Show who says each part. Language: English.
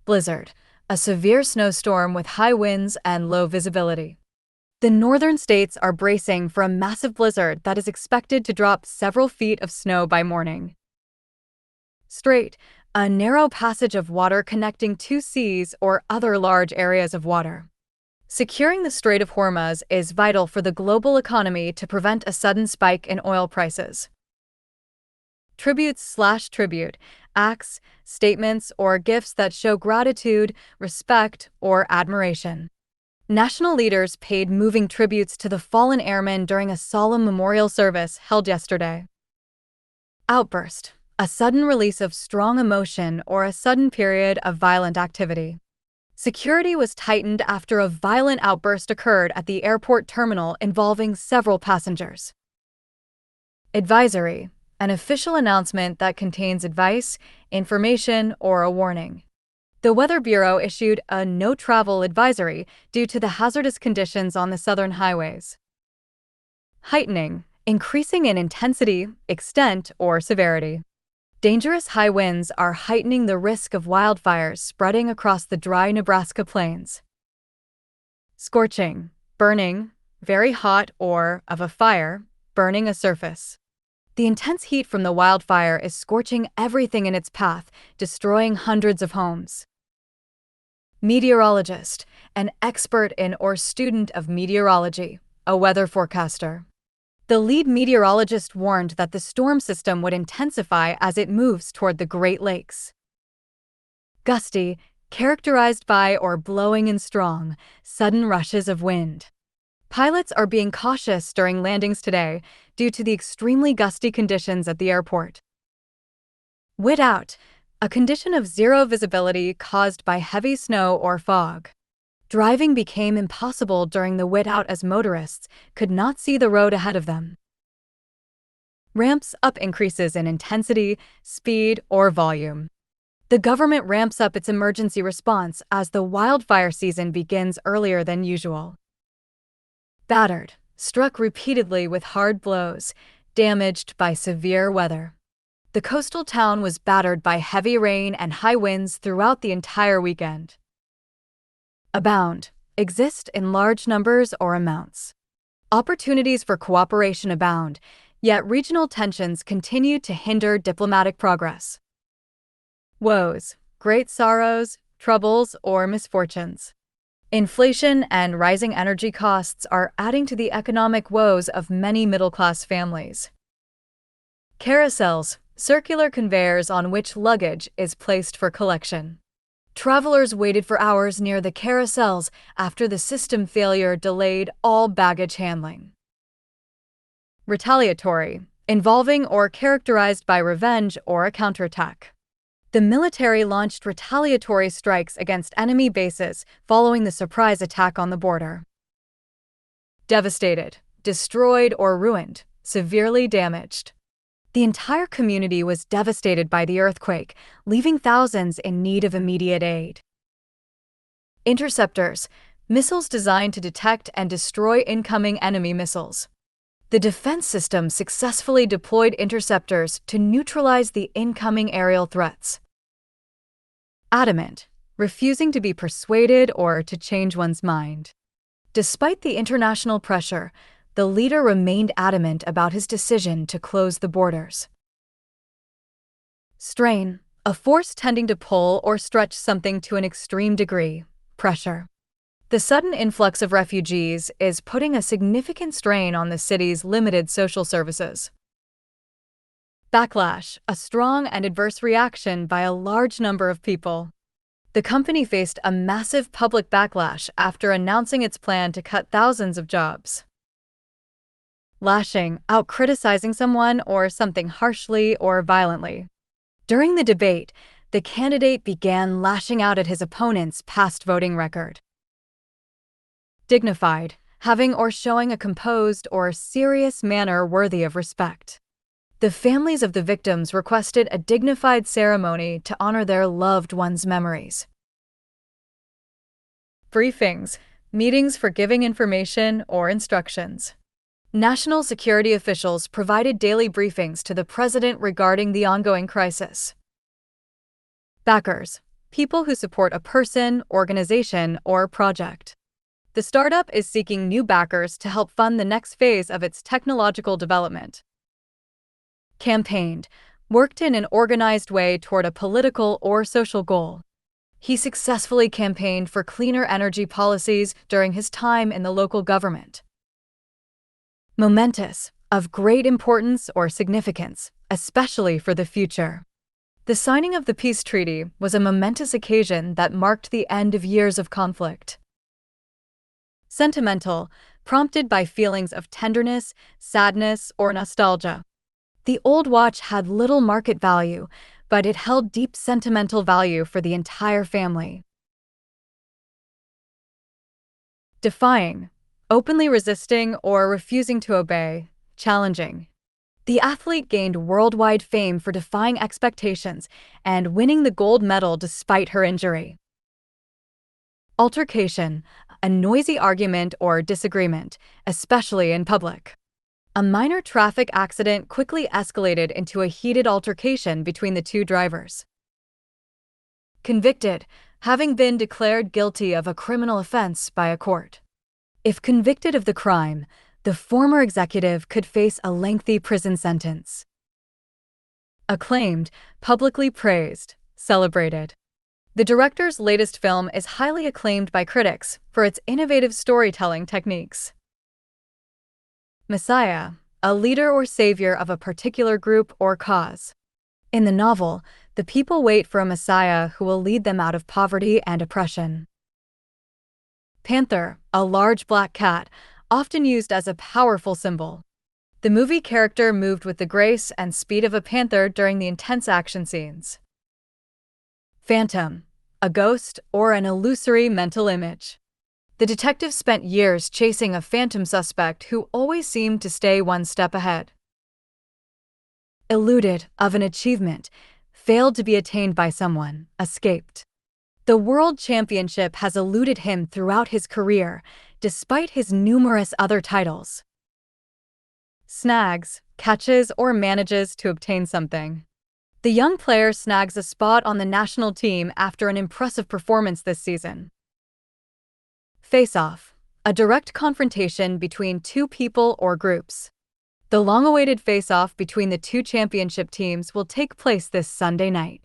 Speaker 1: Blizzard, a severe snowstorm with high winds and low visibility. The northern states are bracing for a massive blizzard that is expected to drop several feet of snow by morning. Strait, a narrow passage of water connecting two seas or other large areas of water. Securing the Strait of Hormuz is vital for the global economy to prevent a sudden spike in oil prices. Tribute/tribute, acts, statements, or gifts that show gratitude, respect, or admiration. National leaders paid moving tributes to the fallen airmen during a solemn memorial service held yesterday. Outburst, a sudden release of strong emotion or a sudden period of violent activity. Security was tightened after a violent outburst occurred at the airport terminal involving several passengers. Advisory, an official announcement that contains advice, information, or a warning. The Weather Bureau issued a no-travel advisory due to the hazardous conditions on the southern highways. Heightening, increasing in intensity, extent, or severity. Dangerous high winds are heightening the risk of wildfires spreading across the dry Nebraska plains. Scorching, burning, very hot or, of a fire, burning a surface. The intense heat from the wildfire is scorching everything in its path, destroying hundreds of homes. Meteorologist, an expert in or student of meteorology, a weather forecaster. The lead meteorologist warned that the storm system would intensify as it moves toward the Great Lakes. Gusty, characterized by or blowing in strong, sudden rushes of wind. Pilots are being cautious during landings today due to the extremely gusty conditions at the airport. Whit out, a condition of zero visibility caused by heavy snow or fog. Driving became impossible during the whit out as motorists could not see the road ahead of them. Ramps up increases in intensity, speed, or volume. The government ramps up its emergency response as the wildfire season begins earlier than usual. Battered, struck repeatedly with hard blows, damaged by severe weather. The coastal town was battered by heavy rain and high winds throughout the entire weekend. Abound, exist in large numbers or amounts. Opportunities for cooperation abound, yet regional tensions continue to hinder diplomatic progress. Woes, great sorrows, troubles, or misfortunes. Inflation and rising energy costs are adding to the economic woes of many middle-class families. Carousels, circular conveyors on which luggage is placed for collection. Travelers waited for hours near the carousels after the system failure delayed all baggage handling. Retaliatory, involving or characterized by revenge or a counterattack. The military launched retaliatory strikes against enemy bases following the surprise attack on the border. Devastated, destroyed or ruined, severely damaged. The entire community was devastated by the earthquake, leaving thousands in need of immediate aid. Interceptors, missiles designed to detect and destroy incoming enemy missiles. The defense system successfully deployed interceptors to neutralize the incoming aerial threats. Adamant, refusing to be persuaded or to change one's mind. Despite the international pressure, the leader remained adamant about his decision to close the borders. Strain, a force tending to pull or stretch something to an extreme degree. Pressure. The sudden influx of refugees is putting a significant strain on the city's limited social services. Backlash, a strong and adverse reaction by a large number of people. The company faced a massive public backlash after announcing its plan to cut thousands of jobs. Lashing, out criticizing someone or something harshly or violently. During the debate, the candidate began lashing out at his opponent's past voting record. Dignified, having or showing a composed or serious manner worthy of respect. The families of the victims requested a dignified ceremony to honor their loved ones' memories. Briefings, meetings for giving information or instructions. National security officials provided daily briefings to the president regarding the ongoing crisis. Backers, people who support a person, organization, or project. The startup is seeking new backers to help fund the next phase of its technological development. Campaigned, worked in an organized way toward a political or social goal. He successfully campaigned for cleaner energy policies during his time in the local government. Momentous, of great importance or significance, especially for the future. The signing of the peace treaty was a momentous occasion that marked the end of years of conflict. Sentimental, prompted by feelings of tenderness, sadness, or nostalgia. The old watch had little market value, but it held deep sentimental value for the entire family. Defying, openly resisting or refusing to obey, challenging. The athlete gained worldwide fame for defying expectations and winning the gold medal despite her injury. Altercation, a noisy argument or disagreement, especially in public. A minor traffic accident quickly escalated into a heated altercation between the two drivers. Convicted, having been declared guilty of a criminal offense by a court. If convicted of the crime, the former executive could face a lengthy prison sentence. Acclaimed, publicly praised, celebrated. The director's latest film is highly acclaimed by critics for its innovative storytelling techniques. Messiah, a leader or savior of a particular group or cause. In the novel, the people wait for a messiah who will lead them out of poverty and oppression. Panther, a large black cat, often used as a powerful symbol. The movie character moved with the grace and speed of a panther during the intense action scenes. Phantom, a ghost or an illusory mental image. The detective spent years chasing a phantom suspect who always seemed to stay one step ahead. Eluded, of an achievement, failed to be attained by someone, escaped. The world championship has eluded him throughout his career, despite his numerous other titles. Snags, catches or manages to obtain something. The young player snags a spot on the national team after an impressive performance this season. Face-off, a direct confrontation between two people or groups. The long-awaited face-off between the two championship teams will take place this Sunday night.